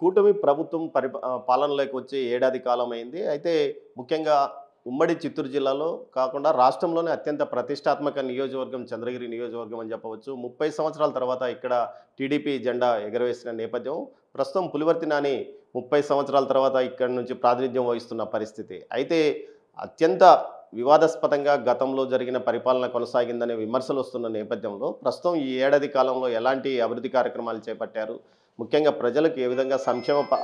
కూటమి ప్రభుత్వం పాలనలోకి వచ్చి ఏడాది కాలం అయింది. అయితే ముఖ్యంగా ఉమ్మడి చిత్తూరు జిల్లాలో కాకుండా రాష్ట్రంలోనే అత్యంత ప్రతిష్టాత్మక నియోజకవర్గం చంద్రగిరి నియోజకవర్గం అని చెప్పవచ్చు. 30 సంవత్సరాల తర్వాత ఇక్కడ టీడీపీ జెండా ఎగరవేసిన నేపథ్యం. ప్రస్తుతం పులివర్తి నాని 30 సంవత్సరాల తర్వాత ఇక్కడి నుంచి ప్రాతినిధ్యం వహిస్తున్న పరిస్థితి. అయితే అత్యంత వివాదాస్పదంగా గతంలో జరిగిన పరిపాలన కొనసాగిందనే విమర్శలు వస్తున్న నేపథ్యంలో ప్రస్తుతం ఈ ఏడాది కాలంలో ఎలాంటి అభివృద్ధి కార్యక్రమాలు చేపట్టారు? ముఖ్యంగా ప్రజలకు ఏ విధంగా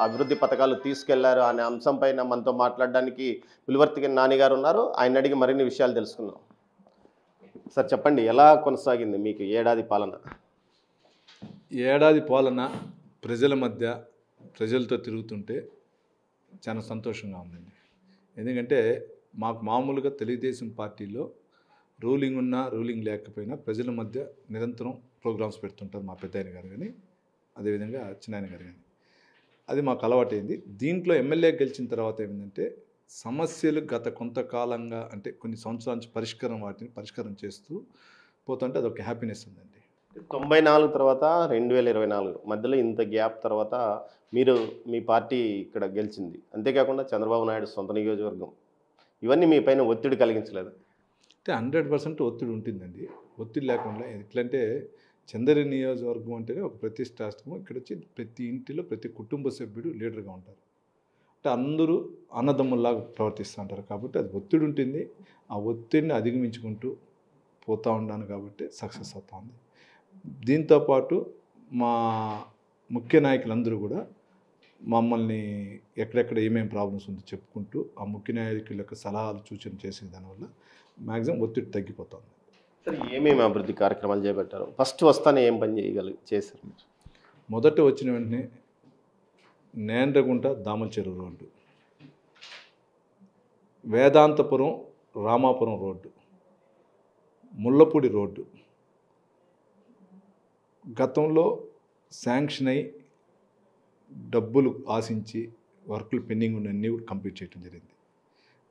అభివృద్ధి పథకాలు తీసుకెళ్లారు అనే అంశం పైన మనతో మాట్లాడడానికి పులివర్తి నాని గారు ఉన్నారు. ఆయన అడిగి మరిన్ని విషయాలు తెలుసుకుందాం. సార్ చెప్పండి, ఎలా కొనసాగింది మీకు ఏడాది పాలన? ఏడాది పాలన ప్రజల మధ్య ప్రజలతో తిరుగుతుంటే చాలా సంతోషంగా ఉందండి. ఎందుకంటే మాకు మామూలుగా తెలుగుదేశం పార్టీలో రూలింగ్ ఉన్నా రూలింగ్ లేకపోయినా ప్రజల మధ్య నిరంతరం ప్రోగ్రామ్స్ పెడుతుంటారు మా పెద్దాయన గారు కానీ, అదేవిధంగా చిన్నాయన గారు కానీ. అది మాకు అలవాటైంది. దీంట్లో ఎమ్మెల్యే గెలిచిన తర్వాత ఏమిటంటే సమస్యలు గత కొంతకాలంగా అంటే కొన్ని సంవత్సరాల నుంచి వాటిని పరిష్కారం చేస్తూ పోతుంటే అదొక హ్యాపీనెస్ ఉందండి. 94 తర్వాత 2024 మధ్యలో ఇంత గ్యాప్ తర్వాత మీ పార్టీ ఇక్కడ గెలిచింది. అంతేకాకుండా చంద్రబాబు నాయుడు సొంత నియోజకవర్గం. ఇవన్నీ మీ పైన ఒత్తిడి కలిగించలేదు? అంటే 100% ఒత్తిడి ఉంటుందండి. ఒత్తిడి లేకుండా ఎట్లంటే చంద్రగిరి నియోజకవర్గం అంటేనే ఒక ప్రతిష్టాత్మకం. ఇక్కడ వచ్చి ప్రతి ఇంటిలో ప్రతి కుటుంబ సభ్యుడు లీడర్గా ఉంటారు. అంటే అందరూ అన్నదమ్ముల్లాగా ప్రవర్తిస్తూ ఉంటారు కాబట్టి అది ఒత్తిడి ఉంటుంది. ఆ ఒత్తిడిని అధిగమించుకుంటూ పోతూ ఉన్నాను కాబట్టి సక్సెస్ అవుతా ఉంది. దీంతోపాటు మా ముఖ్య నాయకులందరూ కూడా మమ్మల్ని ఎక్కడెక్కడ ఏమేమి ప్రాబ్లమ్స్ ఉందో చెప్పుకుంటూ ఆ ముఖ్య నాయకుల యొక్క సలహాలు సూచన చేసే దానివల్ల మ్యాక్సిమం ఒత్తిడి తగ్గిపోతుంది. సరే, ఏమేమి అభివృద్ధి కార్యక్రమాలు చేపట్టారు? ఫస్ట్ వస్తానే ఏం పని చేశారు మీరు? మొదట వచ్చిన వెంటనే Nendragunta Damalacheru road, Vedanthapuram Ramapuram road, Mullapudi road గతంలో శాంక్షన్ అయి డబ్బులు ఆశించి వర్కులు పెండింగ్ ఉన్నన్నీ కూడా కంప్లీట్ చేయడం జరిగింది.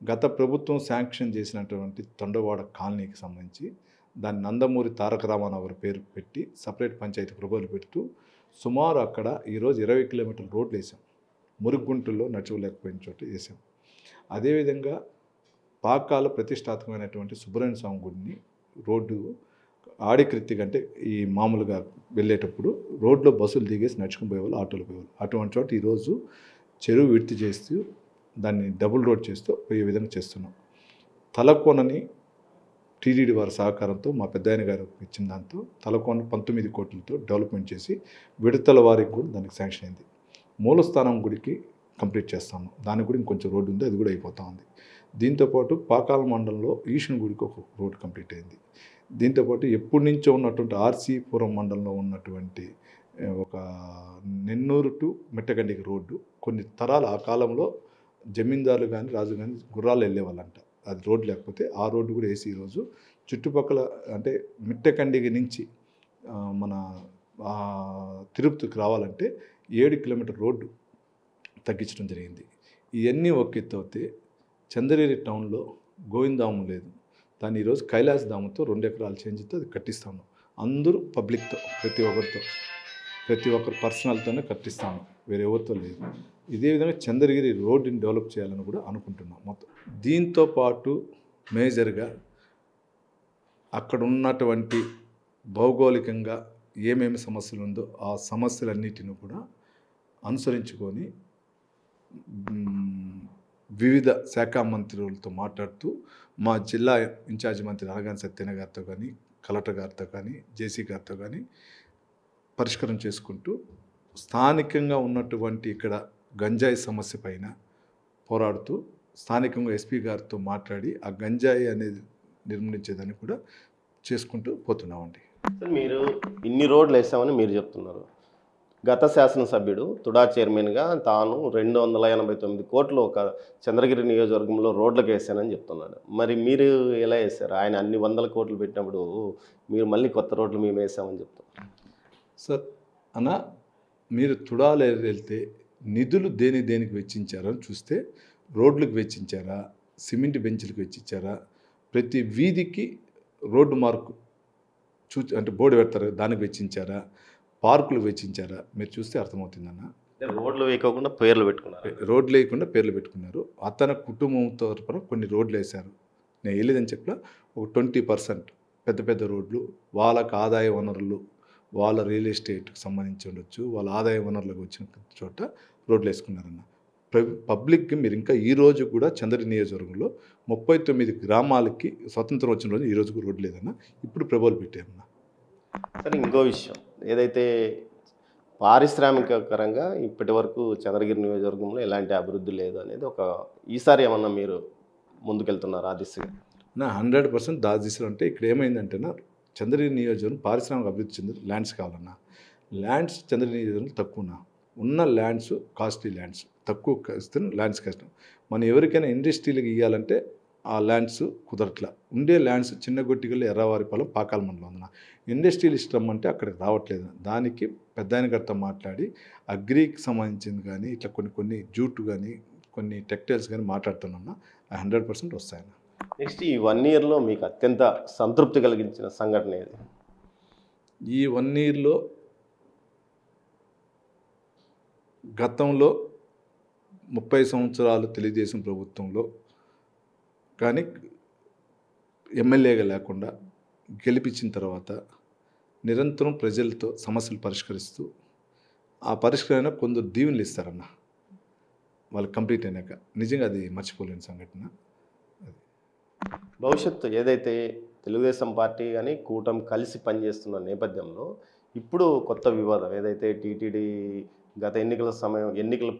గత ప్రభుత్వం శాంక్షన్ చేసినటువంటి తొండవాడ కాలనీకి సంబంధించి దాన్ని నందమూరి తారక రామారావు గారి పేరు పెట్టి సపరేట్ పంచాయతీ ప్రభుత్వాలు పెడుతూ సుమారు అక్కడ ఈరోజు 20 కిలోమీటర్ల రోడ్లు వేసాం. మురుగుంటుల్లో నడవలేకపోయిన చోట వేసాం. అదేవిధంగా పాకాల ప్రతిష్టాత్మకమైనటువంటి సుబ్రహ్మణ్య స్వామి గుడిని రోడ్డు ఆడికృత్తిగా అంటే ఈ మామూలుగా వెళ్ళేటప్పుడు రోడ్లో బస్సులు దిగేసి నడుచుకుని పోయేవాళ్ళు, ఆటోలు పోయేవాళ్ళు. అటువంటి చోట ఈరోజు చెరువు విడితి చేస్తూ దాన్ని డబుల్ రోడ్ చేస్తూ పోయే విధంగా చేస్తున్నాం. తలకోనని టీడీడీ వారి సహకారంతో మా పెద్దాయన గారు ఇచ్చిన దాంతో తలకోన 19 కోట్లతో డెవలప్మెంట్ చేసి విడతల వారికి కూడా దానికి శాంక్షన్ అయింది. మూలస్థానం గుడికి కంప్లీట్ చేస్తాము. దానికి కూడా ఇంకొంచెం రోడ్డు ఉంది, అది కూడా అయిపోతూ ఉంది. దీంతోపాటు పాకాల మండలంలో ఈశ్వరుని గుడికి ఒక రోడ్డు కంప్లీట్ అయింది. దీంతోపాటు ఎప్పటి నుంచో ఉన్నటువంటి ఆర్సీపురం మండలంలో ఉన్నటువంటి ఒక నెన్నూరు టు మిట్టగండికి రోడ్డు కొన్ని తరాలు ఆ కాలంలో జమీందారులు కానీ రాజు కానీ గుర్రాలు వెళ్ళేవాళ్ళంట. అది రోడ్డు లేకపోతే ఆ రోడ్డు కూడా వేసి ఈరోజు చుట్టుపక్కల అంటే మిట్టకండికి నుంచి మన తిరుపతికి రావాలంటే 7 కిలోమీటర్ రోడ్డు తగ్గించడం జరిగింది. ఇవన్నీ ఒక ఎత్తు అవుతే చంద్రగిరి టౌన్లో గోవిందాము లేదు, దాన్ని ఈరోజు కైలాసధామంతో 2 ఎకరాలు చేంజ్తో అది కట్టిస్తాను. అందరూ పబ్లిక్తో ప్రతి ఒక్కరు పర్సనల్తోనే కట్టిస్తాను, వేరే ఎవరితో లేదు. ఇదే విధంగా చంద్రగిరి రోడ్డుని డెవలప్ చేయాలని కూడా అనుకుంటున్నాం మొత్తం. దీంతోపాటు మేజర్గా అక్కడ ఉన్నటువంటి భౌగోళికంగా ఏమేమి సమస్యలు ఉందో ఆ సమస్యలన్నిటిని కూడా అనుసరించుకొని వివిధ శాఖా మంత్రులతో మాట్లాడుతూ మా జిల్లా ఇన్ఛార్జి మంత్రి అనగాని సత్యన గారితో కానీ, కలెక్టర్ గారితో కానీ, జేసీ గారితో కానీ పరిష్కారం చేసుకుంటూ స్థానికంగా ఉన్నటువంటి ఇక్కడ గంజాయి సమస్య పైన పోరాడుతూ స్థానికంగా ఎస్పీ గారితో మాట్లాడి ఆ గంజాయి అనేది నిర్మూలించేదాన్ని కూడా చేసుకుంటూ పోతున్నామండి. మీరు ఇన్ని రోడ్లు వేసామని మీరు చెప్తున్నారు. గత శాసనసభ్యుడు తుడా చైర్మన్గా తాను 289 కోట్లు ఒక చంద్రగిరి నియోజకవర్గంలో రోడ్లకు వేసానని చెప్తున్నాడు. మరి మీరు ఎలా వేశారు? ఆయన అన్ని 100 కోట్లు పెట్టినప్పుడు మీరు మళ్ళీ కొత్త రోడ్లు మేము వేసామని చెప్తున్నారు. సార్ అన్న, మీరు తుడాలు వెళ్తే నిధులు దేనికి వెచ్చించారని చూస్తే రోడ్లకు వెచ్చించారా, సిమెంట్ బెంచ్లకు వెచ్చించారా, ప్రతి వీధికి రోడ్డు మార్కు అంటే బోర్డు పెడతారు దానికి వెచ్చించారా, పార్కులు వెచ్చించారా, మీరు చూస్తే అర్థమవుతుందన్న. అంటే రోడ్లు వేయకోకుండా పేర్లు పెట్టుకున్నారు. రోడ్లు వేయకుండా పేర్లు పెట్టుకున్నారు. అతని కుటుంబం తరపున కొన్ని రోడ్లు వేశారు. నేను వేయలేదని చెప్పిన ఒక 20% పెద్ద పెద్ద రోడ్లు వాళ్ళకి ఆదాయ వనరులు, వాళ్ళ రియల్ ఎస్టేట్కి సంబంధించి ఉండొచ్చు, వాళ్ళ ఆదాయ వనరులకు వచ్చిన చోట రోడ్లు వేసుకున్నారన్న. పబ్లిక్కి మీరు ఇంకా ఈ రోజు కూడా చంద్రగిరి నియోజకవర్గంలో 39 గ్రామాలకి స్వతంత్రం వచ్చిన రోజు ఈ రోజుకు రోడ్డు లేదన్న. ఇప్పుడు ప్రభువులు పెట్టామన్న. సరే, ఇంకో విషయం ఏదైతే పారిశ్రామికకరంగా ఇప్పటి వరకు చంద్రగిరి నియోజకవర్గంలో ఎలాంటి అభివృద్ధి లేదు అనేది ఒక ఈసారి ఏమన్నా మీరు ముందుకెళ్తున్నారు ఆ దిశగా? నా 100% దాదిశలు అంటే ఇక్కడ ఏమైందంటేనా చంద్రగిరి నియోజకవర్గం పారిశ్రామిక అభివృద్ధి చెంది ల్యాండ్స్ కావాలన్నా. ల్యాండ్స్ చంద్రగిరి నియోజకవర్గం తక్కువనా. ఉన్న ల్యాండ్స్ కాస్ట్లీ ల్యాండ్స్ తక్కువ ఇస్తే ల్యాండ్స్ కష్టం. మనం ఎవరికైనా ఇండస్ట్రీలకు ఇవ్వాలంటే ఆ ల్యాండ్స్ కుదరట్లా. ఉండే ల్యాండ్స్ చిన్న గొట్టిగల్లు ఎర్రవారిపాలెం పాకాల మండలం ఉందన్న. ఇండస్ట్రియల్ ఇష్టం అంటే అక్కడికి రావట్లేదు. దానికి పెద్ద ఆయన గారితో మాట్లాడి అగ్రికి సంబంధించింది కానీ ఇట్లా కొన్ని జూట్ కానీ కొన్ని టెక్స్టైల్స్ కానీ మాట్లాడుతున్నా 100% వస్తాయన్న. నెక్స్ట్ ఈ 1 ఇయర్లో మీకు అత్యంత సంతృప్తి కలిగించిన సంఘటన ఏది? ఈ 1 ఇయర్లో గతంలో 30 సంవత్సరాలు తెలుగుదేశం ప్రభుత్వంలో కానీ ఎమ్మెల్యేగా లేకుండా గెలిపించిన తర్వాత నిరంతరం ప్రజలతో సమస్యలు పరిష్కరిస్తూ ఆ పరిష్కరణ కొందరు దీవెనలు ఇస్తారన్న వాళ్ళు కంప్లీట్ అయినాక. నిజంగా అది మర్చిపోలేని సంఘటన. భవిష్యత్తు ఏదైతే తెలుగుదేశం పార్టీ కానీ కూటమి కలిసి పనిచేస్తున్న నేపథ్యంలో ఇప్పుడు కొత్త వివాదం ఏదైతే టీటీడీ గత ఎన్నికల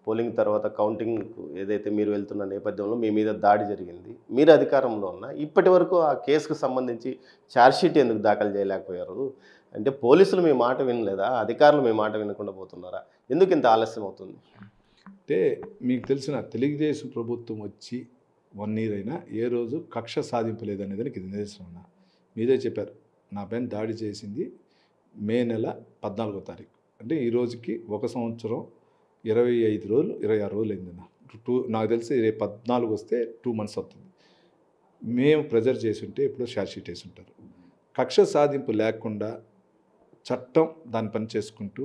పోలింగ్ తర్వాత కౌంటింగ్ ఏదైతే మీరు వెళ్తున్న నేపథ్యంలో మీ మీద దాడి జరిగింది, మీరు అధికారంలో ఉన్న ఇప్పటి వరకు ఆ కేసుకు సంబంధించి ఛార్జ్షీట్ ఎందుకు దాఖలు చేయలేకపోయారు? అంటే పోలీసులు మీ మాట వినలేదా? అధికారులు మీ మాట వినకుండా పోతున్నారా? ఎందుకు ఇంత ఆలస్యం అవుతుంది? అంటే మీకు తెలిసిన తెలుగుదేశం ప్రభుత్వం వచ్చి 1 ఇయర్ అయినా ఏ రోజు కక్ష సాధింపలేదనేది ఇది నిదర్శనం. మీరే చెప్పారు నా పైన దాడి చేసింది మే నెల 14వ తారీఖు. అంటే ఈ రోజుకి 1 సంవత్సరం 25 రోజులు 26 రోజులు అయిందన్న. నాకు తెలిసి రేపు 14 వస్తే 2 months అవుతుంది. మేము ప్రెజర్ చేసి ఉంటే ఎప్పుడో ఛార్జ్ షీట్ వేసి ఉంటారు. కక్ష సాధింపు లేకుండా చట్టం దాని పని చేసుకుంటూ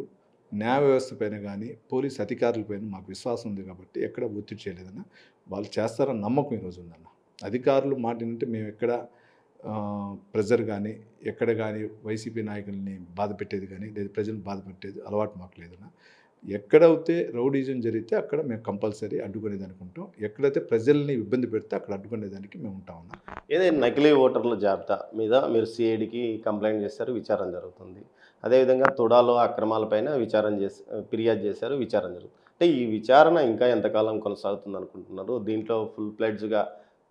న్యాయ వ్యవస్థ పైన కానీ పోలీస్ అధికారుల పైన మాకు విశ్వాసం ఉంది కాబట్టి ఎక్కడ ఒత్తిడి చేయలేదన్న. వాళ్ళు చేస్తారన్న నమ్మకం ఈరోజు ఉందన్న. అధికారులు మాట ఏంటంటే మేము ఎక్కడ ప్రెజర్ కానీ ఎక్కడ కానీ వైసీపీ నాయకుల్ని బాధ పెట్టేది కానీ లేదా ప్రజలను బాధ పెట్టేది అలవాటు మాకు లేదన్న. ఎక్కడైతే రౌడీజం జరిగితే అక్కడ మేము కంపల్సరీ అడ్డుకునేది అనుకుంటాం. ఎక్కడైతే ప్రజల్ని ఇబ్బంది పెడితే అక్కడ అడ్డుకునేదానికి మేము ఉంటామన్నా. ఏదైనా నకిలీ ఓటర్ల జాబితా మీద మీరు సిఐడికి కంప్లైంట్ చేశారు, విచారణ జరుగుతుంది. అదేవిధంగా తుడాలో అక్రమాలపైన ఫిర్యాదు చేశారు, విచారణ జరుగుతుంది. అంటే ఈ విచారణ ఇంకా ఎంతకాలం కొనసాగుతుంది అనుకుంటున్నారు? దీంట్లో ఫుల్ ప్లెడ్జ్గా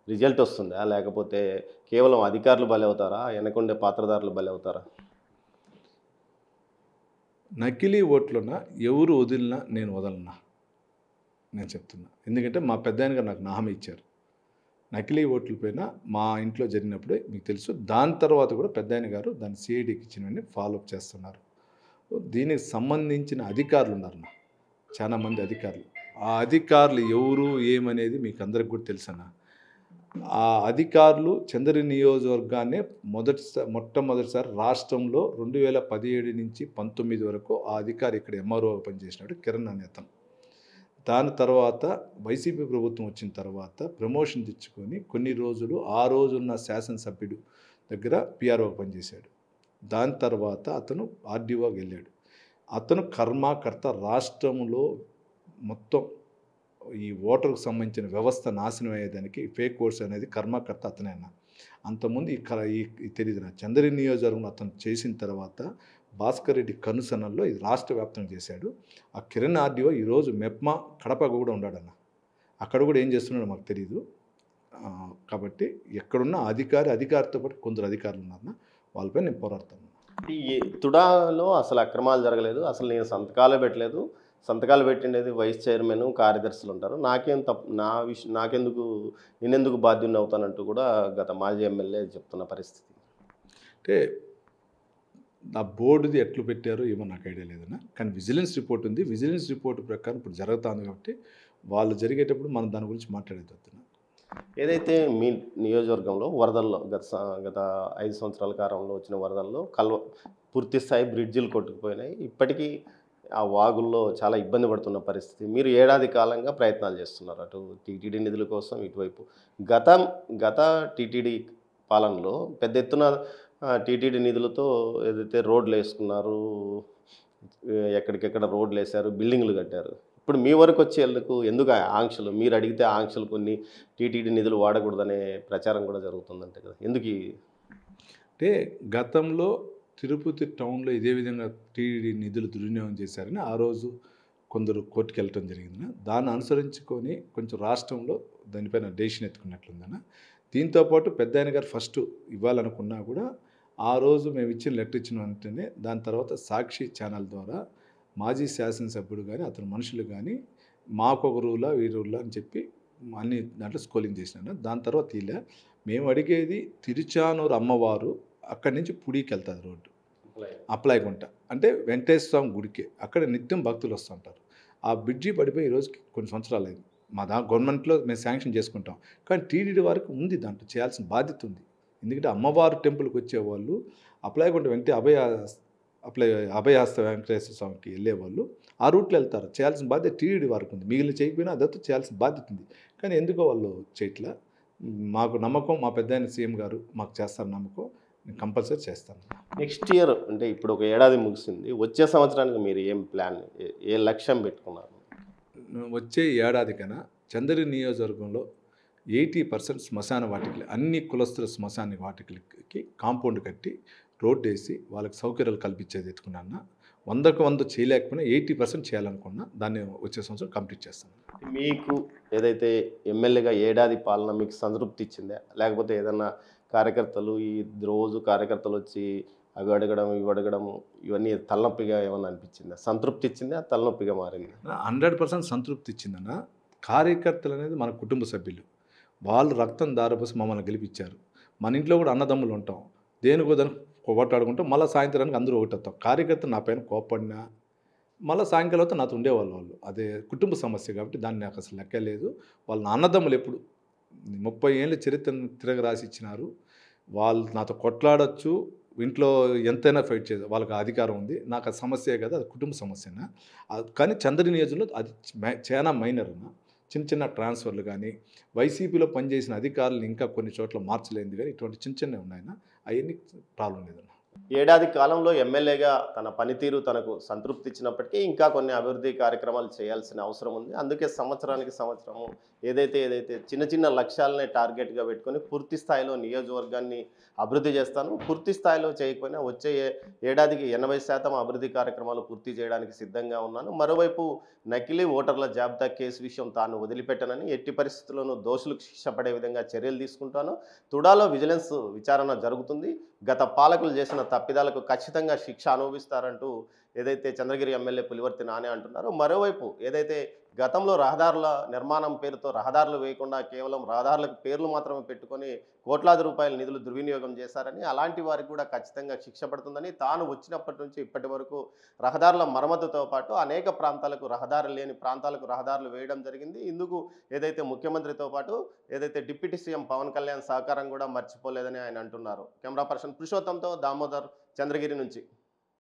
రిజల్ట్ వస్తుందా, లేకపోతే కేవలం అధికారులు బలి అవుతారా, వెనకుండే పాత్రదారులు బలి అవుతారా? నకిలీ ఓట్లున్న ఎవరు వదిలినా నేను వదలనా నేను చెప్తున్నా. ఎందుకంటే మా పెద్ద ఆయన గారు నాకు హామీ ఇచ్చారు. నకిలీ ఓట్ల పైన మా ఇంట్లో జరిగినప్పుడే మీకు తెలుసు. దాని తర్వాత కూడా పెద్ద ఆయన గారు దాన్ని సిఐడికి ఇచ్చినవన్నీ ఫాలోఅప్ చేస్తున్నారు. దీనికి సంబంధించిన అధికారులు ఉన్నారన్న, చాలామంది అధికారులు. ఆ అధికారులు ఎవరు ఏమనేది మీకు అందరికి కూడా తెలుసన్నా. ఆ అధికారులు చంద్రగిరి నియోజకవర్గాన్ని మొట్టమొదటిసారి రాష్ట్రంలో 2017 నుంచి 19 వరకు ఆ అధికారి ఇక్కడ ఎంఆర్ఓ పనిచేసినాడు, కిరణ్ అనే అతను. దాని తర్వాత వైసీపీ ప్రభుత్వం వచ్చిన తర్వాత ప్రమోషన్ తెచ్చుకొని కొన్ని రోజులు ఆ రోజున్న శాసనసభ్యుడు దగ్గర పిఆర్ఓ పనిచేశాడు. దాని తర్వాత అతను ఆర్డీఓకి వెళ్ళాడు. అతను కర్మకర్త. రాష్ట్రంలో మొత్తం ఈ ఓటర్కు సంబంధించిన వ్యవస్థ నాశనం అయ్యేదానికి ఫేక్ ఓట్స్ అనేది కర్మకర్త అతనే అన్న. అంతకుముందు ఈ తెలియదు నా చంద్రగిరి నియోజకవర్గంలో అతను చేసిన తర్వాత భాస్కర్ రెడ్డి కనుసనల్లో ఇది రాష్ట్ర వ్యాప్తంగా చేశాడు. ఆ కిరణ్ ఆర్డీఓ ఈరోజు మెప్మా కడప కూడా ఉన్నాడన్న. అక్కడ కూడా ఏం చేస్తున్నాడో మాకు తెలియదు. కాబట్టి ఎక్కడున్న అధికారితో పాటు కొందరు అధికారులు ఉన్నారన్న, వాళ్ళపై నేను పోరాడతాను. ఈ తుడాలో అసలు అక్రమాలు జరగలేదు, అసలు నేను సంతకాలే పెట్టలేదు, సంతకాలు పెట్టిండేది వైస్ చైర్మన్ కార్యదర్శులు ఉంటారు, నేనెందుకు బాధ్యుని అవుతానంటూ కూడా గత మాజీ ఎమ్మెల్యే చెప్తున్న పరిస్థితి. అంటే నా బోర్డుది ఎట్లు పెట్టారో ఏమో నాకు ఐడియా లేదన్నా. కానీ విజిలెన్స్ రిపోర్ట్ ఉంది. విజిలెన్స్ రిపోర్ట్ ప్రకారం ఇప్పుడు జరుగుతుంది కాబట్టి వాళ్ళు జరిగేటప్పుడు మనం దాని గురించి మాట్లాడేది. ఏదైతే మీ నియోజకవర్గంలో వరదల్లో గత 5 సంవత్సరాల కాలంలో వచ్చిన వరదల్లో పూర్తి స్థాయి బ్రిడ్జిలు కొట్టుకుపోయినాయి. ఇప్పటికీ ఆ వాగుల్లో చాలా ఇబ్బంది పడుతున్న పరిస్థితి. మీరు ఏడాది కాలంగా ప్రయత్నాలు చేస్తున్నారు. అటు టీటీడీ నిధుల కోసం ఇటువైపు. గతం గత టీటీడీ పాలనలో పెద్ద ఎత్తున టీటీడీ నిధులతో ఏదైతే రోడ్లేసుకున్నారు, ఎక్కడికెక్కడ రోడ్లేశారు, బిల్డింగులు కట్టారు. ఇప్పుడు మీ వరకొచ్చేందుకు ఎందుకు ఆ ఆంక్షలు? మీరు అడిగితే ఆ ఆంక్షలు కొన్ని టీటీడీ నిధులు వాడకూడదనే ప్రచారం కూడా జరుగుతుందంట కదా! ఎందుకీ అంటే గతంలో తిరుపతి టౌన్‌లో ఇదే విధంగా టీటీడీ నిధులు దుర్వినియోగం చేశారని ఆ రోజు కొందరు కోర్టుకెళ్ళటం జరిగిందన్న. దాన్ని అనుసరించుకొని కొంచెం రాష్ట్రంలో దానిపైన డెసిషన్ ఎత్తుకున్నట్లుందన్న. దీంతో పాటు పెద్దాయన గారు ఫస్ట్ ఇవ్వాలనుకున్నా కూడా ఆ రోజు మేము ఇచ్చిన లెటర్ ఇచ్చిన వెంటనే దాని తర్వాత సాక్షి ఛానల్ ద్వారా మాజీ శాసనసభ్యుడు గానీ, అతని మనుషులు గానీ మాకొక రూలా, ఈ రూలా అని చెప్పి అన్ని దాంట్లో స్క్రోలింగ్ చేసినాను. దాని తర్వాత ఇలా మేము అడిగేది తిరుచానూరు అమ్మవారు అక్కడి నుంచి పుడికెళ్తుంది రోడ్డు. అప్లాయగుంట అంటే వెంకటేశ్వర స్వామి గుడికే. అక్కడ నిత్యం భక్తులు వస్తుంటారు. ఆ బ్రిడ్జి పడిపోయి ఈ రోజుకి కొన్ని సంవత్సరాలు అయింది. మా గవర్నమెంట్లో మేము శాంక్షన్ చేసుకుంటాం. కానీ టీటీడీ వారికి ఉంది, దాంట్లో చేయాల్సిన బాధ్యత ఉంది. ఎందుకంటే అమ్మవారు టెంపుల్కి వచ్చేవాళ్ళు అప్లాయగుంట వెంకటే అభయహస్త వెంకటేశ్వర స్వామికి వెళ్ళేవాళ్ళు ఆ రూట్లో వెళ్తారు. చేయాల్సిన బాధ్యత టీటీడీ వారికి ఉంది. మిగిలిన చేయకపోయినా అదంతా చేయాల్సిన బాధ్యత ఉంది. కానీ ఎందుకో వాళ్ళు చేయట్లా. మాకు నమ్మకం, మా పెద్దాయన సీఎం గారు మాకు చేస్తారు నమ్మకం. నేను కంపల్సరీ చేస్తాను. నెక్స్ట్ ఇయర్ అంటే ఇప్పుడు ఒక ఏడాది ముగిసింది. వచ్చే సంవత్సరానికి మీరు ఏం ప్లాన్, ఏ లక్ష్యం పెట్టుకున్నారు? వచ్చే ఏడాదికైనా చంద్రగిరి నియోజకవర్గంలో 80% శ్మశాన వాటికలు, అన్ని కులస్తుల శ్మశాన వాటికలకి కాంపౌండ్ కట్టి రోడ్డు వేసి వాళ్ళకి సౌకర్యాలు కల్పించేది ఎత్తుకున్నా. 100కు 100 చేయలేకపోయినా 80% చేయాలనుకున్నా. దాన్ని వచ్చే సంవత్సరం కంప్లీట్ చేస్తాను. మీకు ఏదైతే ఎమ్మెల్యేగా ఏడాది పాలన మీకు సంతృప్తి ఇచ్చిందా? లేకపోతే ఏదన్నా కార్యకర్తలు రోజు కార్యకర్తలు వచ్చి అవి అడగడం, ఇవి అడగడం, ఇవన్నీ తలనొప్పిగా ఏమన్నా అనిపించిందా? సంతృప్తి ఇచ్చిందా? తలనొప్పిగా మారిందా? 100% సంతృప్తి ఇచ్చిందన్న. కార్యకర్తలు అనేది మన కుటుంబ సభ్యులు. వాళ్ళు రక్తం దారపోసి మమ్మల్ని గెలిపించారు. మన ఇంట్లో కూడా అన్నదమ్ములు ఉంటాం. దేనికో దానికి కొవ్వొట్టాడుకుంటాం. మళ్ళీ సాయంత్రానికి అందరూ ఒకటవుతాం. కార్యకర్త నా పైన కోప్పడినా మళ్ళీ సాయంకాలం అయితే నాతో ఉండేవాళ్ళు వాళ్ళు. అదే కుటుంబ సమస్య కాబట్టి దాన్ని నాకు అసలు లెక్క లేదు. వాళ్ళ నా అన్నదమ్ములు ఎప్పుడు 30 ఏళ్ళ చరిత్రను తిరగరాసి ఇచ్చినారు. వాళ్ళు నాతో కొట్లాడొచ్చు, ఇంట్లో ఎంతైనా ఫైట్ చేయాలి, వాళ్ళకి అధికారం ఉంది. నాకు అది సమస్యే కదా, అది కుటుంబ సమస్యనా. కానీ చంద్రగిరి నియోజకవర్గంలో అది చాలా మైనర్ అన్న. చిన్న చిన్న ట్రాన్స్ఫర్లు కానీ, వైసీపీలో పనిచేసిన అధికారులు ఇంకా కొన్ని చోట్ల మార్చలేనిది కానీ ఇటువంటి చిన్న చిన్నవి ఉన్నాయన్న. అవన్నీ ప్రాబ్లం లేదన్న. ఏడాది కాలంలో ఎమ్మెల్యేగా తన పనితీరు తనకు సంతృప్తి ఇచ్చినప్పటికీ ఇంకా కొన్ని అభివృద్ధి కార్యక్రమాలు చేయాల్సిన అవసరం ఉంది. అందుకే సంవత్సరానికి సంవత్సరము ఏదైతే చిన్న చిన్న లక్ష్యాలనే టార్గెట్గా పెట్టుకొని పూర్తి స్థాయిలో నియోజకవర్గాన్ని అభివృద్ధి చేస్తాను, పూర్తి స్థాయిలో చేయకపోయినా వచ్చే ఏడాదికి 80% అభివృద్ధి కార్యక్రమాలు పూర్తి చేయడానికి సిద్ధంగా ఉన్నాను. మరోవైపు నకిలీ ఓటర్ల జాబితా కేసు విషయం తాను వదిలిపెట్టనని, ఎట్టి పరిస్థితుల్లోనూ దోషులకు శిక్ష పడే విధంగా చర్యలు తీసుకుంటాను. తుడాలో విజిలెన్స్ విచారణ జరుగుతుంది. గత పాలకులు చేసిన తప్పిదాలకు ఖచ్చితంగా శిక్ష అనుభవిస్తారంటూ ఏదైతే చంద్రగిరి ఎమ్మెల్యే పులివర్తి నాని అంటున్నారో, మరోవైపు ఏదైతే గతంలో రహదారుల నిర్మాణం పేరుతో రహదారులు వేయకుండా కేవలం రహదారులకు పేర్లు మాత్రమే పెట్టుకొని కోట్లాది రూపాయల నిధులు దుర్వినియోగం చేశారని, అలాంటి వారికి కూడా ఖచ్చితంగా శిక్ష పడుతుందని, తాను వచ్చినప్పటి నుంచి ఇప్పటి వరకు రహదారుల మరమ్మతుతో పాటు అనేక ప్రాంతాలకు రహదారులు లేని ప్రాంతాలకు రహదారులు వేయడం జరిగింది. ఇందుకు ఏదైతే ముఖ్యమంత్రితో పాటు ఏదైతే డిప్యూటీ సీఎం పవన్ కళ్యాణ్ సహకారం కూడా మర్చిపోలేదని ఆయన అంటున్నారు. కెమెరా పర్సన్ పురుషోత్తంతో దామోదర్, చంద్రగిరి నుంచి.